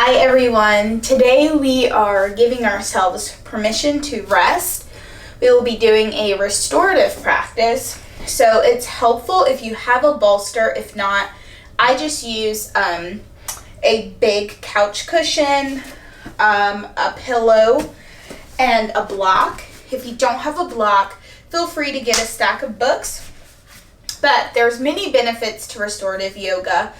Hi everyone, today we are giving ourselves permission to rest. We will be doing a restorative practice, so it's helpful if you have a bolster. If not, I just use a big couch cushion, a pillow, and a block. If you don't have a block, feel free to get a stack of books, but there's many benefits to restorative yoga.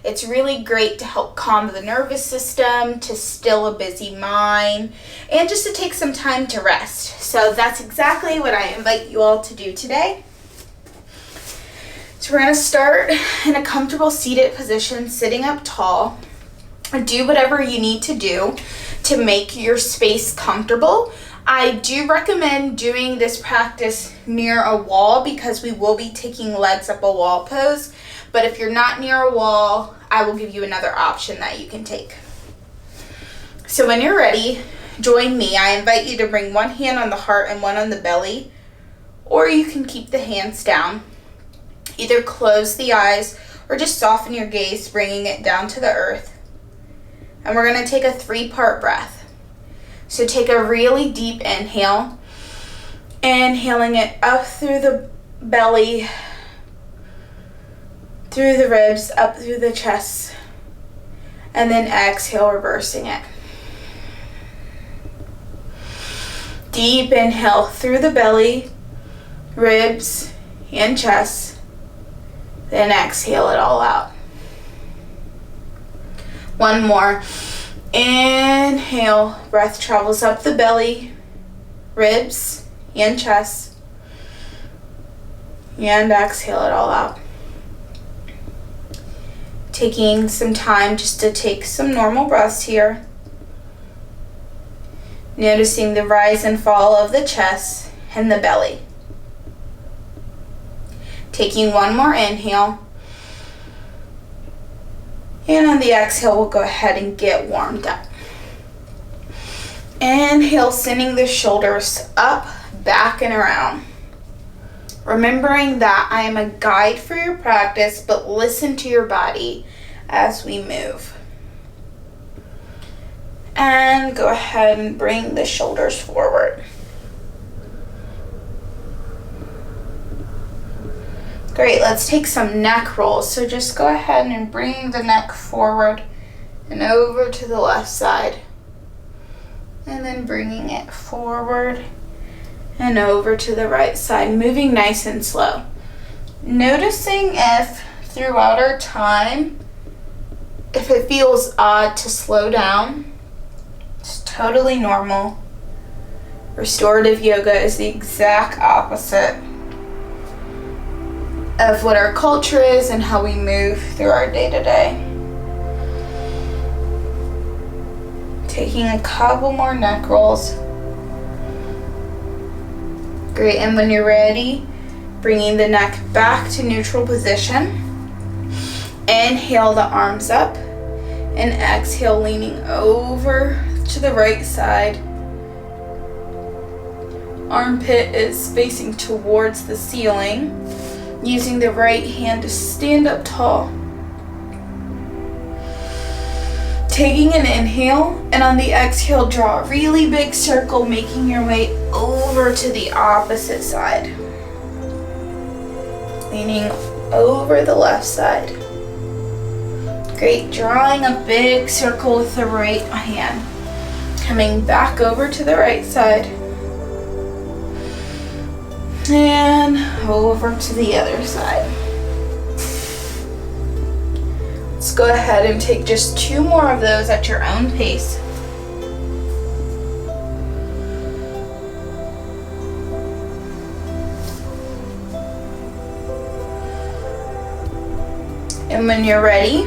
It's really great to help calm the nervous system, to still a busy mind, and just to take some time to rest. So that's exactly what I invite you all to do today. So we're going to start in a comfortable seated position, sitting up tall. Do whatever you need to do to make your space comfortable. I do recommend doing this practice near a wall because we will be taking legs up a wall pose. But if you're not near a wall, I will give you another option that you can take. So when you're ready, join me. I invite you to bring one hand on the heart and one on the belly, or you can keep the hands down. Either close the eyes or just soften your gaze, bringing it down to the earth. And we're going to take a 3-part breath. So take a really deep inhale, inhaling it up through the belly, through the ribs, up through the chest, and then exhale, reversing it. Deep inhale through the belly, ribs, and chest, then exhale it all out. One more. Inhale, breath travels up the belly, ribs, and chest, and exhale it all out. Taking some time just to take some normal breaths here. Noticing the rise and fall of the chest and the belly. Taking one more inhale. And on the exhale, we'll go ahead and get warmed up. Inhale, sending the shoulders up, back, and around. Remembering that I am a guide for your practice, but listen to your body as we move. And go ahead and bring the shoulders forward. Great, let's take some neck rolls. So just go ahead and bring the neck forward and over to the left side. And then bringing it forward and over to the right side, moving nice and slow. Noticing if throughout our time, if it feels odd to slow down, it's totally normal. Restorative yoga is the exact opposite of what our culture is and how we move through our day-to-day. Taking a couple more neck rolls. Great, and when you're ready, bringing the neck back to neutral position. Inhale the arms up, and exhale, leaning over to the right side. Armpit is facing towards the ceiling, using the right hand to stand up tall. Taking an inhale, and on the exhale, draw a really big circle, making your way over to the opposite side. Leaning over the left side. Great, drawing a big circle with the right hand. Coming back over to the right side. And over to the other side. Let's go ahead and take just 2 more of those at your own pace. And when you're ready,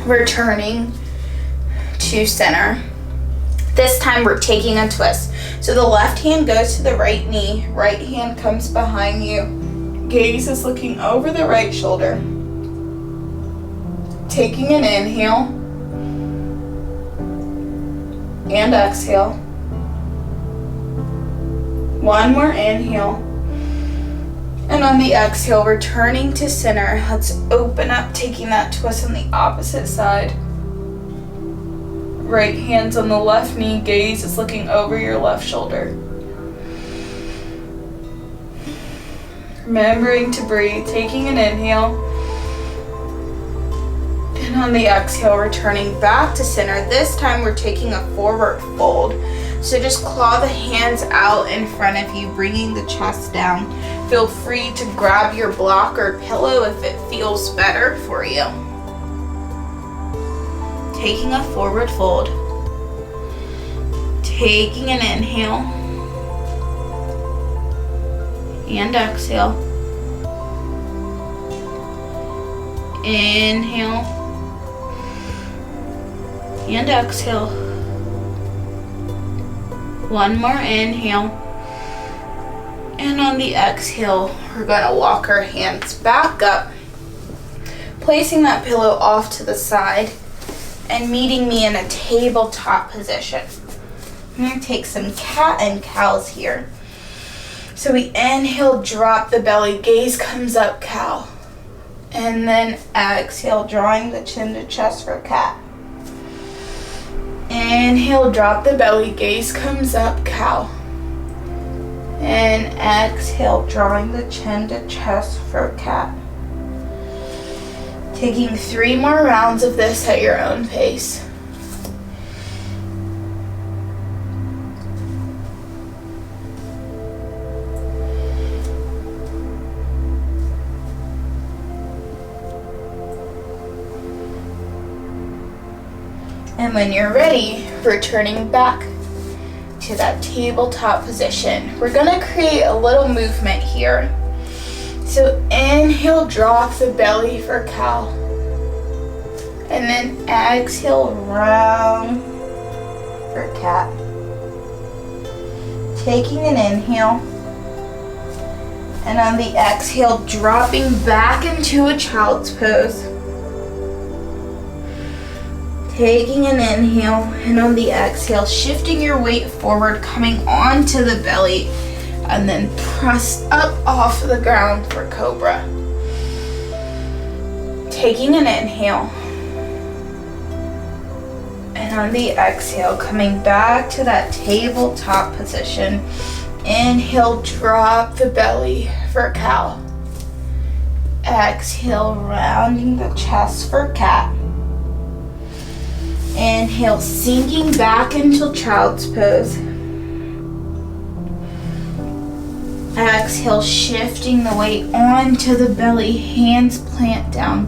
returning to center. This time we're taking a twist. So the left hand goes to the right knee, right hand comes behind you. Gaze is looking over the right shoulder. Taking an inhale and exhale. One more inhale. And on the exhale, returning to center. Let's open up, taking that twist on the opposite side. Right hand's on the left knee, gaze is looking over your left shoulder. Remembering to breathe, taking an inhale. And on the exhale, returning back to center. This time we're taking a forward fold. So just claw the hands out in front of you, bringing the chest down. Feel free to grab your block or pillow if it feels better for you. Taking a forward fold. Taking an inhale. And exhale. Inhale. And exhale. One more inhale. And on the exhale, we're going to walk our hands back up, placing that pillow off to the side and meeting me in a tabletop position. I'm going to take some cat and cows here. So we inhale, drop the belly, gaze comes up, cow. And then exhale, drawing the chin to chest for cat. Inhale, drop the belly, gaze comes up, cow. And exhale, drawing the chin to chest for cat. Taking 3 more rounds of this at your own pace. And when you're ready, returning back to that tabletop position. We're gonna create a little movement here. So inhale, drop the belly for cow. And then exhale, round for cat. Taking an inhale. And on the exhale, dropping back into a child's pose. Taking an inhale, and on the exhale, shifting your weight forward, coming onto the belly, and then press up off the ground for cobra. Taking an inhale, and on the exhale, coming back to that tabletop position. Inhale, drop the belly for cow. Exhale, rounding the chest for cat. Inhale, sinking back into child's pose. Exhale, shifting the weight onto the belly, hands plant down.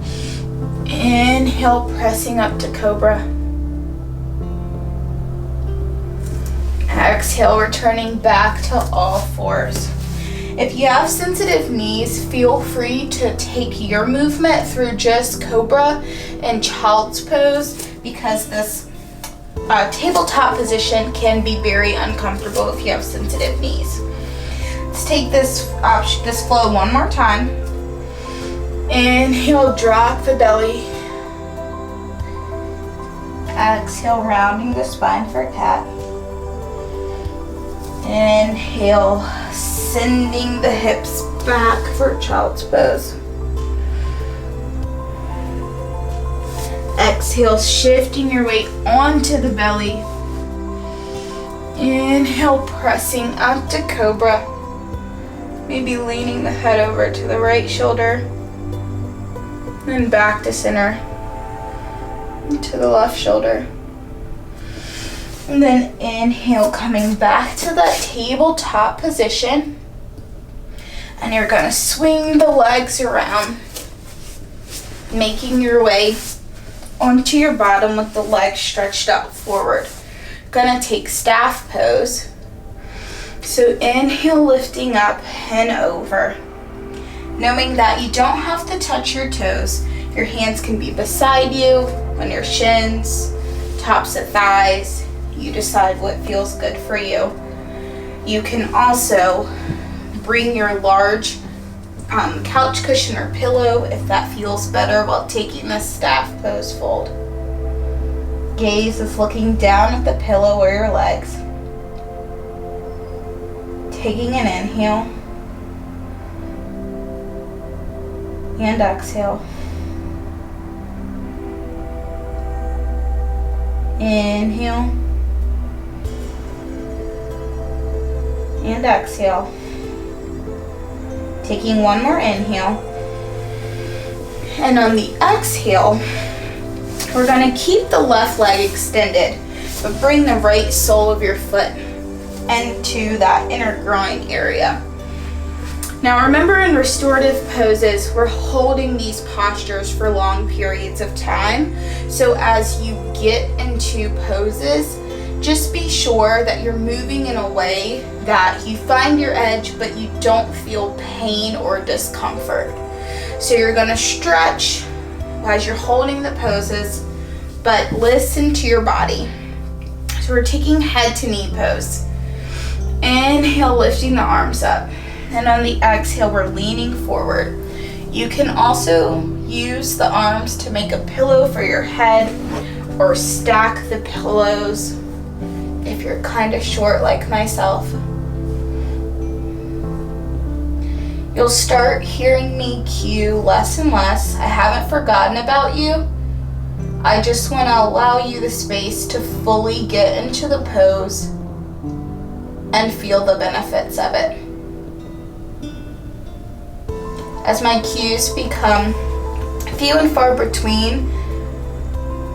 Inhale, pressing up to cobra. Exhale, returning back to all fours. If you have sensitive knees, feel free to take your movement through just cobra and child's pose, because this tabletop position can be very uncomfortable if you have sensitive knees. Let's take this flow one more time. Inhale, drop the belly. Exhale, rounding the spine for cat. Inhale, sending the hips back for child's pose. Exhale, shifting your weight onto the belly. Inhale, pressing up to cobra. Maybe leaning the head over to the right shoulder. Then back to center. To the left shoulder. And then inhale, coming back to that tabletop position. And you're going to swing the legs around, making your way onto your bottom with the legs stretched out forward. Gonna take staff pose. So inhale, lifting up and over. Knowing that you don't have to touch your toes. Your hands can be beside you, on your shins, tops of thighs. You decide what feels good for you. You can also bring your large couch cushion or pillow if that feels better while taking this staff pose fold. Gaze is looking down at the pillow or your legs. Taking an inhale and exhale. Inhale. And exhale. Taking one more inhale. And on the exhale, we're going to keep the left leg extended, but bring the right sole of your foot into that inner groin area. Now remember, in restorative poses, we're holding these postures for long periods of time. So as you get into poses, just be sure that you're moving in a way that you find your edge, but you don't feel pain or discomfort. So you're going to stretch as you're holding the poses, but listen to your body. So we're taking head to knee pose. Inhale, lifting the arms up. And on the exhale, we're leaning forward. You can also use the arms to make a pillow for your head, or stack the pillows if you're kind of short like myself. You'll start hearing me cue less and less. I haven't forgotten about you. I just want to allow you the space to fully get into the pose and feel the benefits of it. As my cues become few and far between,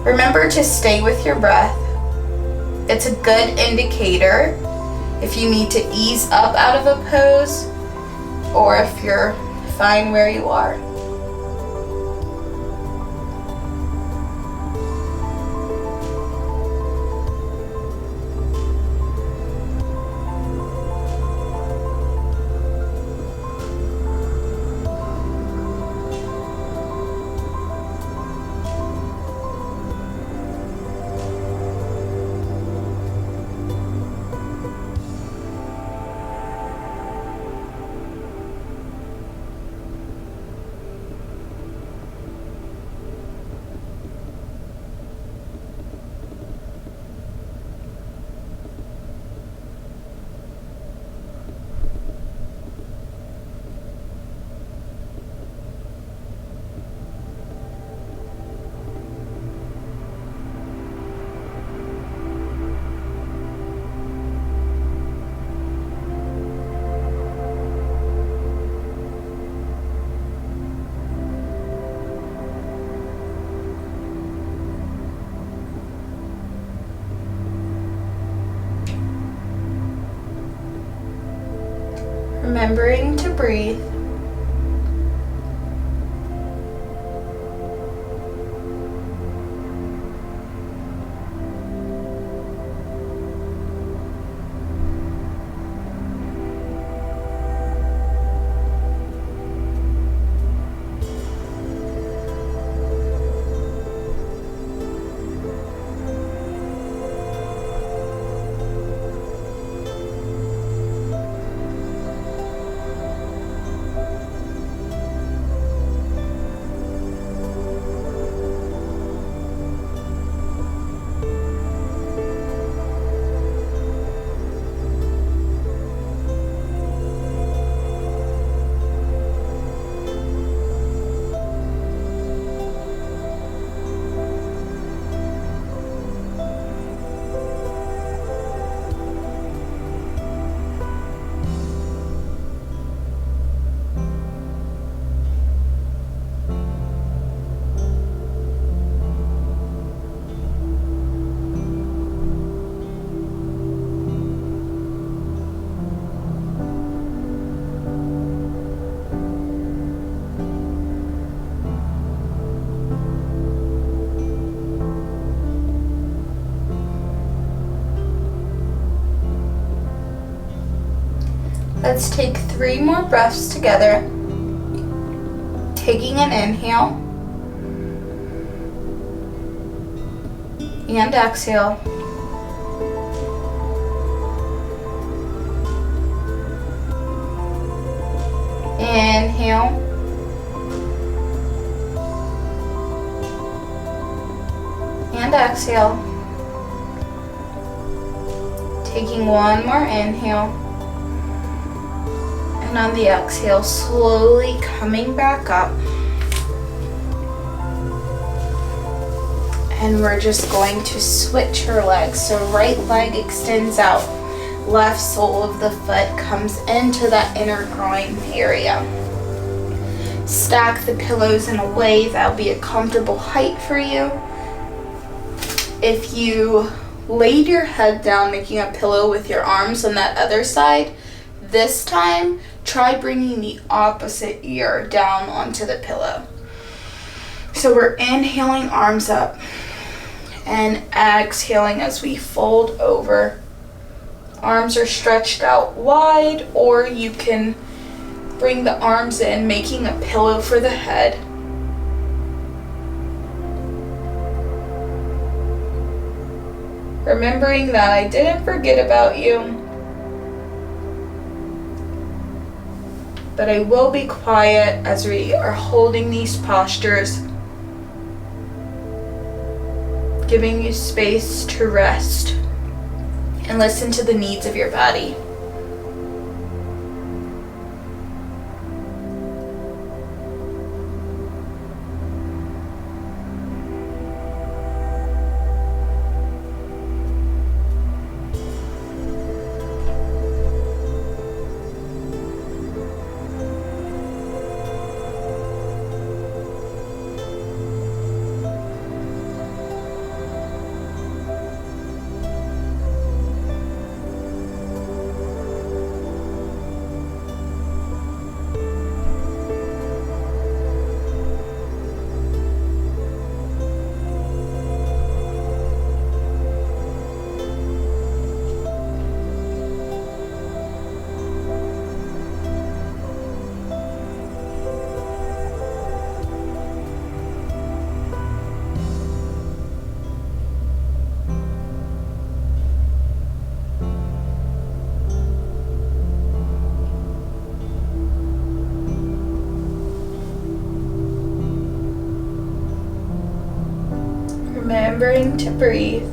remember to stay with your breath. It's a good indicator if you need to ease up out of a pose or if you're fine where you are. Remembering to breathe. Let's take 3 more breaths together. Taking an inhale and exhale. Inhale. And exhale. Taking one more inhale. And on the exhale, slowly coming back up. And we're just going to switch her legs. So right leg extends out, left sole of the foot comes into that inner groin area. Stack the pillows in a way that'll be a comfortable height for you. If you laid your head down making a pillow with your arms on that other side, this time try bringing the opposite ear down onto the pillow. So we're inhaling, arms up, and exhaling as we fold over. Arms are stretched out wide, or you can bring the arms in, making a pillow for the head. Remembering that I didn't forget about you, but I will be quiet as we are holding these postures, giving you space to rest and listen to the needs of your body. Remembering to breathe.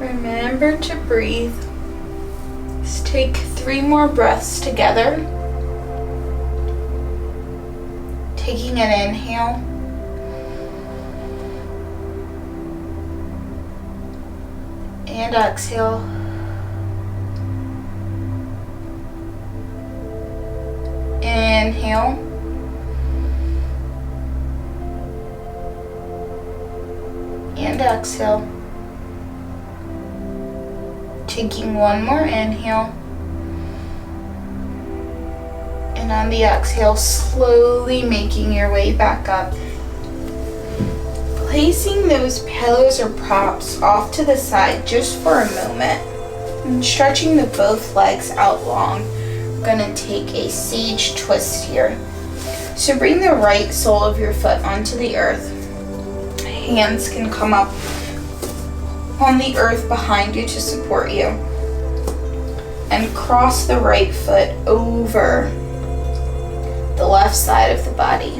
Remember to breathe. Let's take 3 more breaths together. Taking an inhale. And exhale. Inhale. And exhale. Taking 1 more inhale. And on the exhale, slowly making your way back up. Placing those pillows or props off to the side just for a moment. And stretching the both legs out long. We're gonna take a sage twist here. So bring the right sole of your foot onto the earth. Hands can come up on the earth behind you to support you, and cross the right foot over the left side of the body.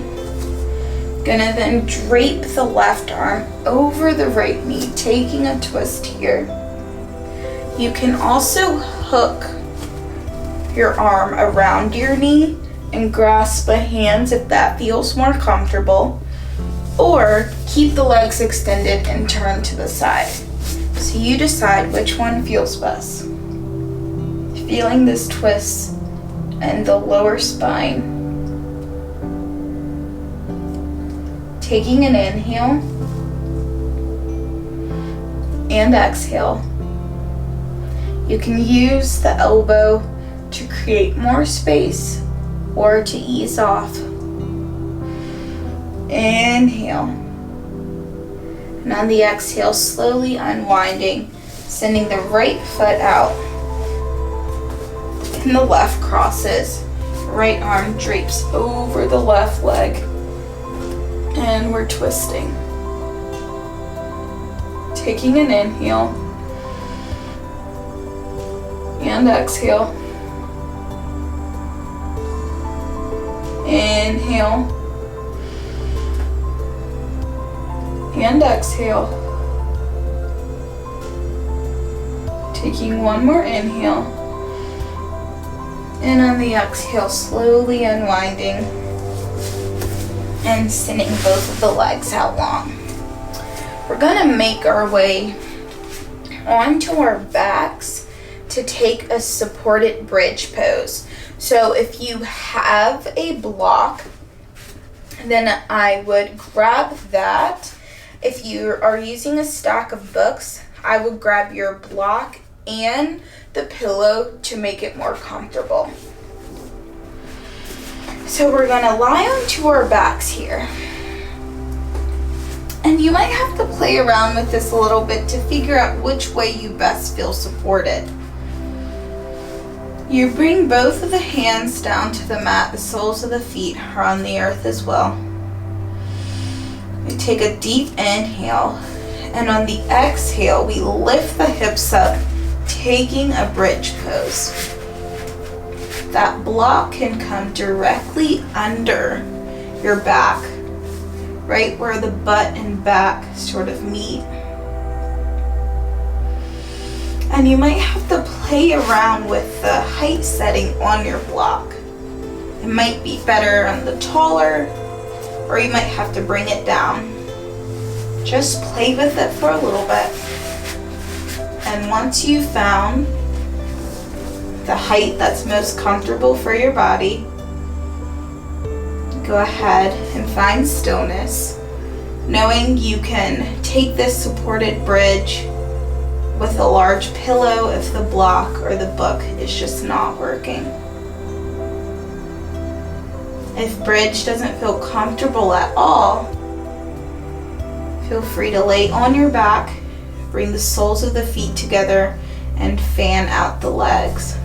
Gonna then drape the left arm over the right knee, taking a twist here. You can also hook your arm around your knee and grasp the hands if that feels more comfortable, or keep the legs extended and turn to the side. So you decide which one feels best. Feeling this twist in the lower spine. Taking an inhale and exhale. You can use the elbow to create more space or to ease off. Inhale. And on the exhale, slowly unwinding, sending the right foot out. And the left crosses. Right arm drapes over the left leg. And we're twisting. Taking an inhale. And exhale. Inhale. And exhale. Taking one more inhale. And on the exhale, slowly unwinding and sending both of the legs out long. We're gonna make our way onto our backs to take a supported bridge pose. So if you have a block, then I would grab that. If you are using a stack of books, I would grab your block and the pillow to make it more comfortable. So we're gonna lie onto our backs here. And you might have to play around with this a little bit to figure out which way you best feel supported. You bring both of the hands down to the mat. The soles of the feet are on the earth as well. We take a deep inhale, and on the exhale, we lift the hips up, taking a bridge pose. That block can come directly under your back, right where the butt and back sort of meet. And you might have to play around with the height setting on your block. It might be better on the taller, or you might have to bring it down. Just play with it for a little bit. And once you've found the height that's most comfortable for your body, go ahead and find stillness, knowing you can take this supported bridge with a large pillow if the block or the book is just not working. If bridge doesn't feel comfortable at all, feel free to lay on your back, bring the soles of the feet together, and fan out the legs.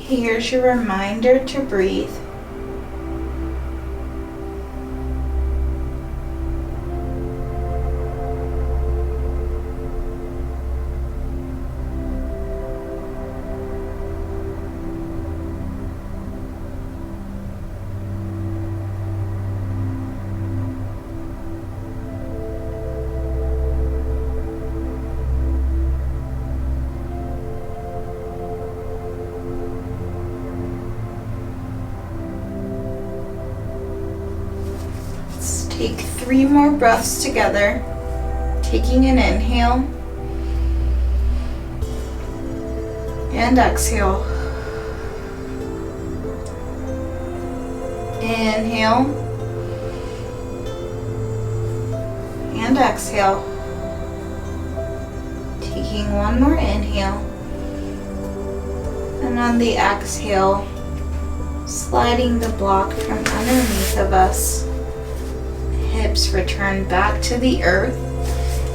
Here's your reminder to breathe. Take 3 more breaths together, taking an inhale and exhale. Inhale and exhale. Taking 1 more inhale, and on the exhale, sliding the block from underneath of us. Hips return back to the earth,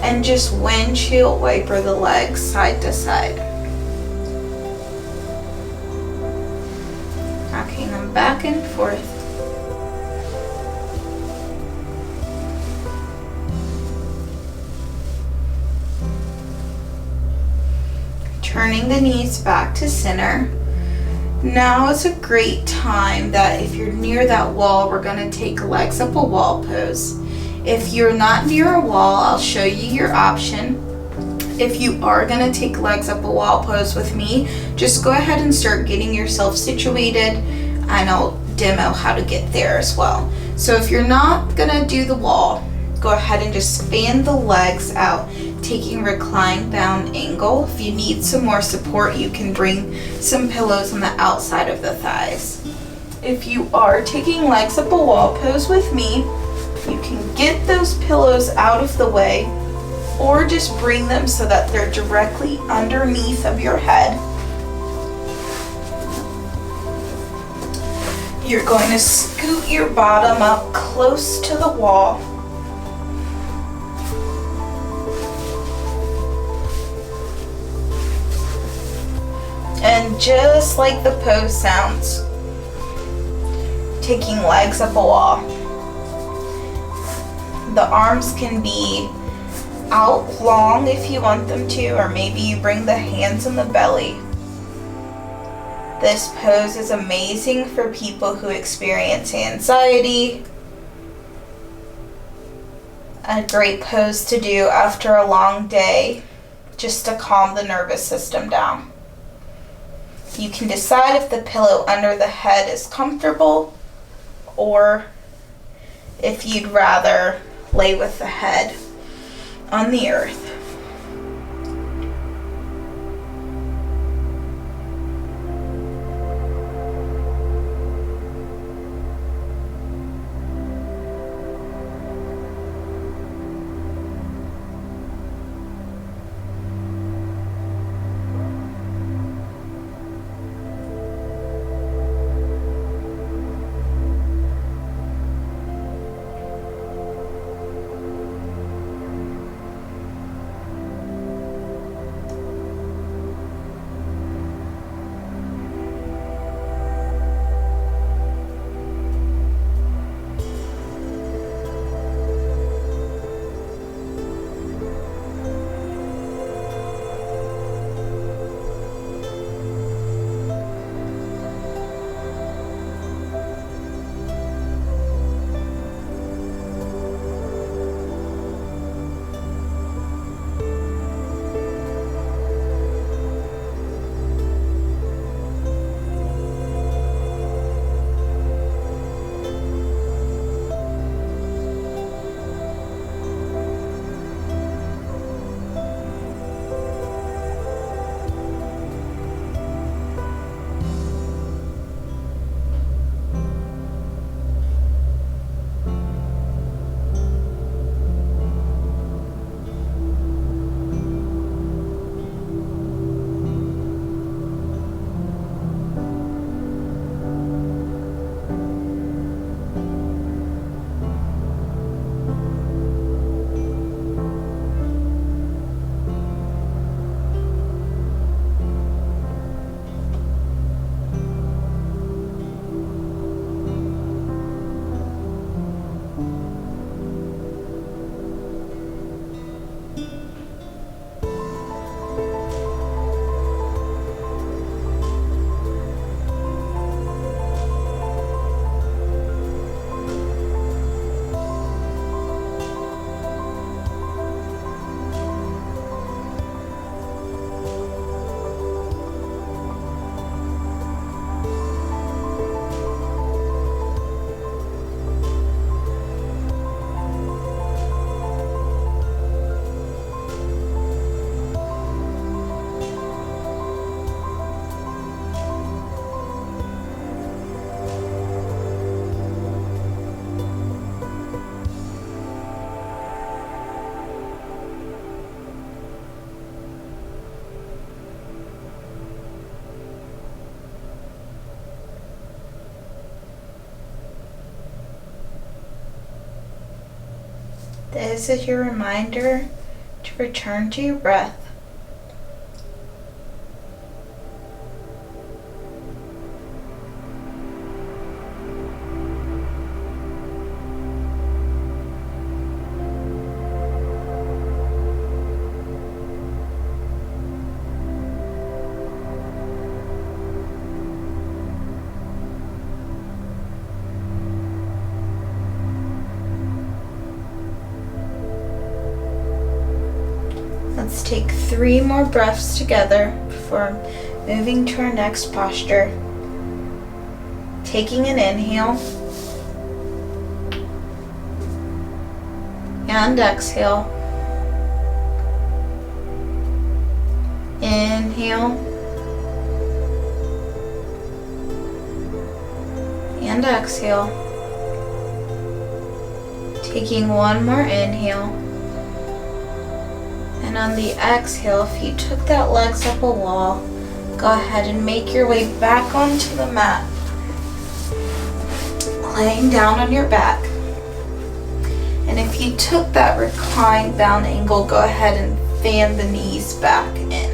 and just windshield wiper the legs side to side. Rocking them back and forth. Turning the knees back to center. Now is a great time that if you're near that wall, we're going to take legs up a wall pose. If you're not near a wall, I'll show you your option. If you are going to take legs up a wall pose with me, just go ahead and start getting yourself situated, and I'll demo how to get there as well. So if you're not going to do the wall, go ahead and just fan the legs out, taking recline bound angle. If you need some more support, you can bring some pillows on the outside of the thighs. If you are taking legs up a wall pose with me, you can get those pillows out of the way, or just bring them so that they're directly underneath of your head. You're going to scoot your bottom up close to the wall. And just like the pose sounds, taking legs up a wall. The arms can be out long if you want them to, or maybe you bring the hands in the belly. This pose is amazing for people who experience anxiety. A great pose to do after a long day, just to calm the nervous system down. You can decide if the pillow under the head is comfortable, or if you'd rather lay with the head on the earth. This is your reminder to return to your breath. Let's take 3 more breaths together before moving to our next posture. Taking an inhale and exhale. Inhale and exhale. Taking 1 more inhale. And on the exhale, if you took that legs up a wall, go ahead and make your way back onto the mat. Laying down on your back. And if you took that reclined bound angle, go ahead and fan the knees back in.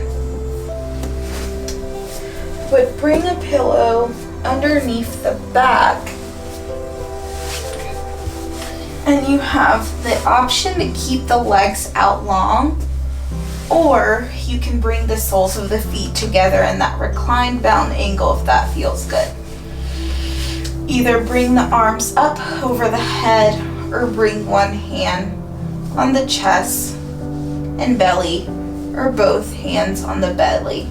But bring a pillow underneath the back. And you have the option to keep the legs out long, or you can bring the soles of the feet together in that reclined bound angle if that feels good. Either bring the arms up over the head or bring one hand on the chest and belly, or both hands on the belly.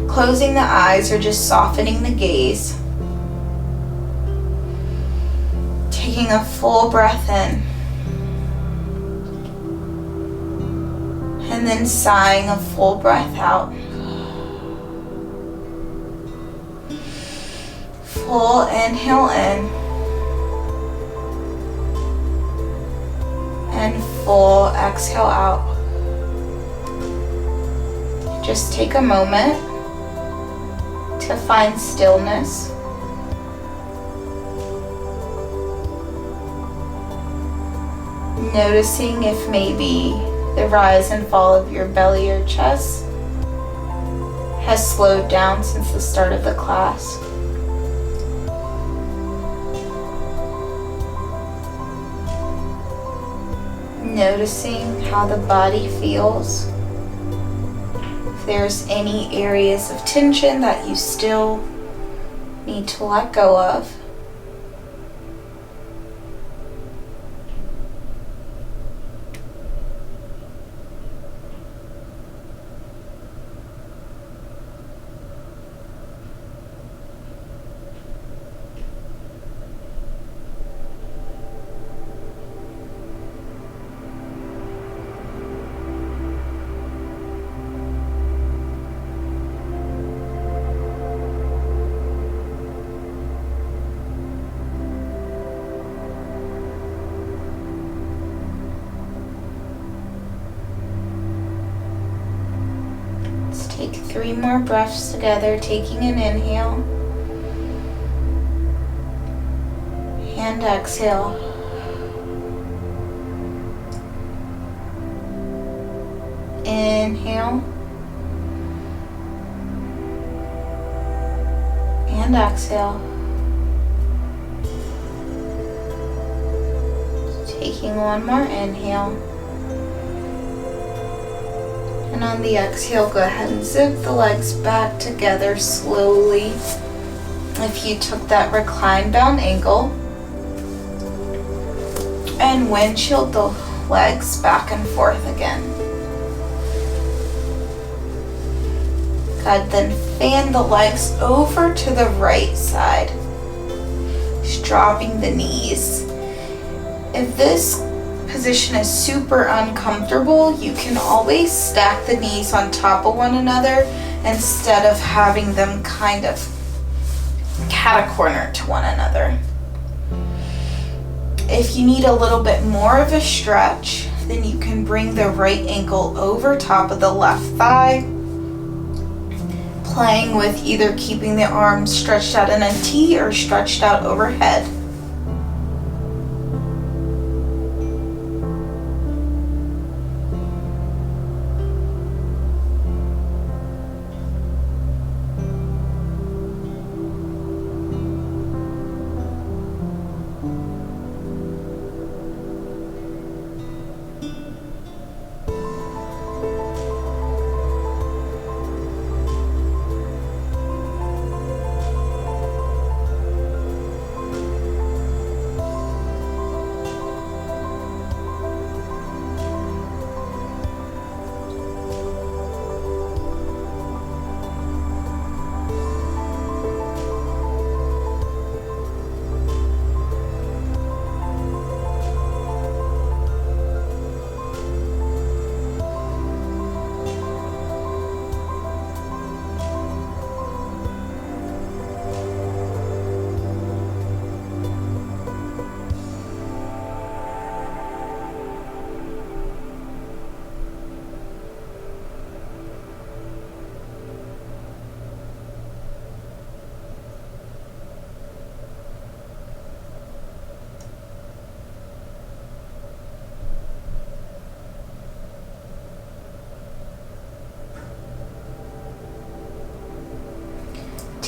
Closing the eyes or just softening the gaze. Taking a full breath in. And then sighing a full breath out. Full inhale in. And full exhale out. Just take a moment to find stillness. Noticing if maybe the rise and fall of your belly or chest has slowed down since the start of the class. Noticing how the body feels. If there's any areas of tension that you still need to let go of. Take 3 more breaths together, taking an inhale and exhale. Inhale and exhale. Taking 1 more inhale. And on the exhale, go ahead and zip the legs back together slowly. If you took that reclined bound angle, and windshield the legs back and forth again. Good, then fan the legs over to the right side, just dropping the knees. If this position is super uncomfortable, you can always stack the knees on top of one another instead of having them kind of cat-a-corner to one another. If you need a little bit more of a stretch, then you can bring the right ankle over top of the left thigh, playing with either keeping the arms stretched out in a T or stretched out overhead.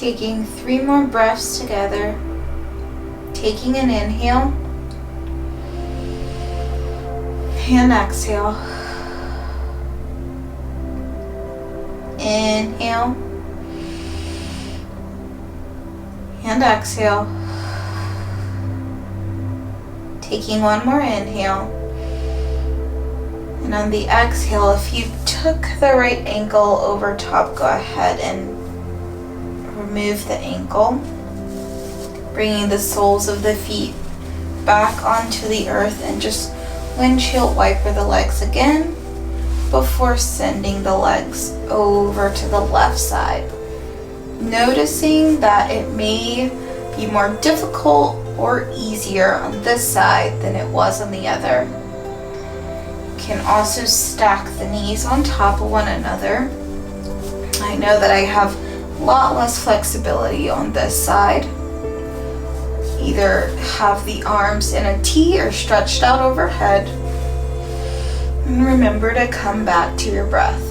Taking 3 more breaths together. Taking an inhale and exhale. Inhale and exhale. Taking 1 more inhale. And on the exhale, if you took the right ankle over top, go ahead and remove the ankle, bringing the soles of the feet back onto the earth, and just windshield wiper the legs again before sending the legs over to the left side. Noticing that it may be more difficult or easier on this side than it was on the other. You can also stack the knees on top of one another. I know that I have a lot less flexibility on this side. Either have the arms in a T or stretched out overhead. And remember to come back to your breath.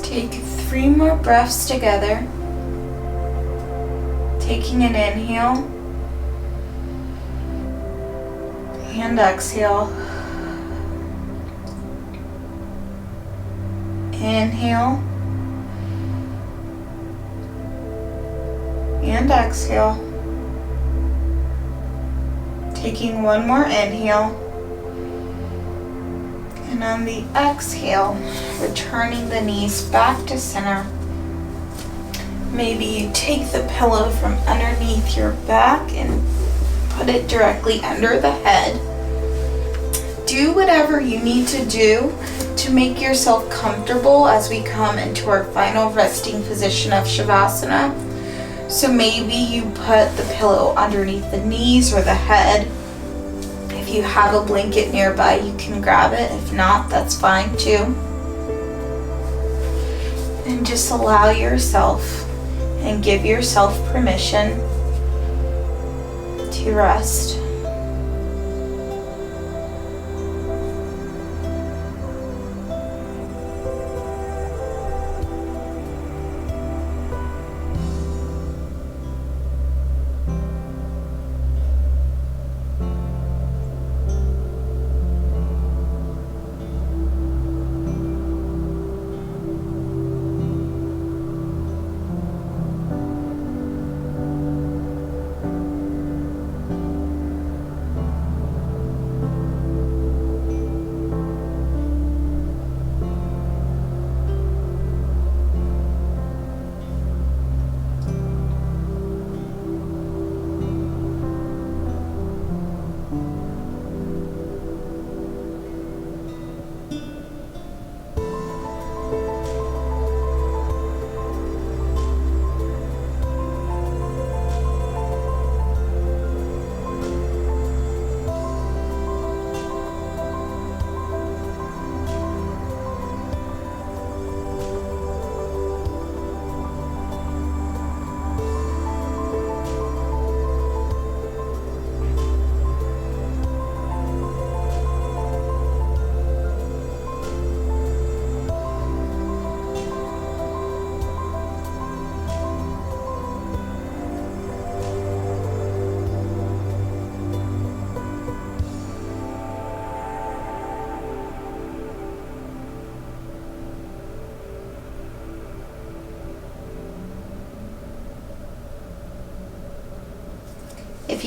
Take 3 more breaths together. Taking an inhale and exhale. Inhale and exhale. Taking 1 more inhale. And on the exhale, returning the knees back to center. Maybe you take the pillow from underneath your back and put it directly under the head. Do whatever you need to do to make yourself comfortable as we come into our final resting position of Shavasana. So maybe you put the pillow underneath the knees or the head. If you have a blanket nearby, you can grab it. If not, that's fine too. And just allow yourself and give yourself permission to rest.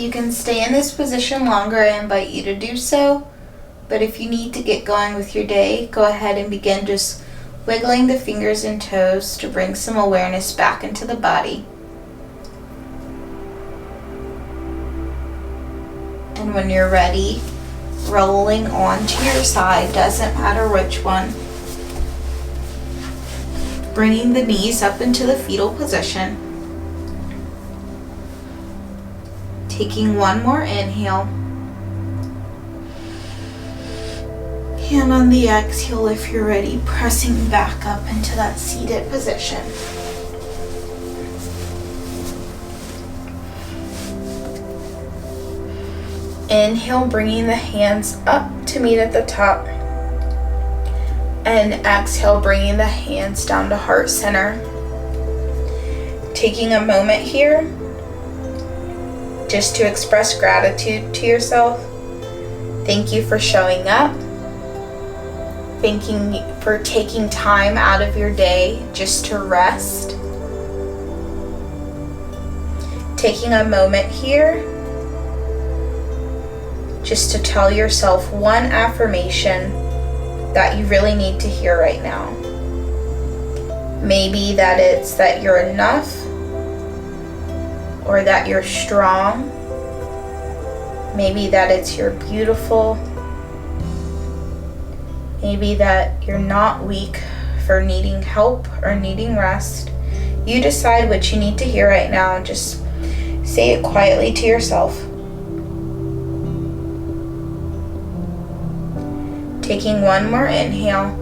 you can stay in this position longer, I invite you to do so. But if you need to get going with your day, go ahead and begin just wiggling the fingers and toes to bring some awareness back into the body. And when you're ready, rolling onto your side, doesn't matter which one. Bringing the knees up into the fetal position. Taking one more inhale. And on the exhale, if you're ready, pressing back up into that seated position. Inhale, bringing the hands up to meet at the top. And exhale, bringing the hands down to heart center. Taking a moment here just to express gratitude to yourself. Thank you for showing up. Thanking you for taking time out of your day just to rest. Taking a moment here just to tell yourself one affirmation that you really need to hear right now. Maybe that it's that you're enough, or that you're strong. Maybe that it's you're beautiful. Maybe that you're not weak for needing help or needing rest. You decide what you need to hear right now and just say it quietly to yourself. Taking one more inhale.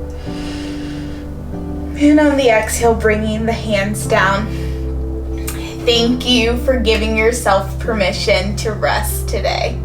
And on the exhale, bringing the hands down. Thank you for giving yourself permission to rest today.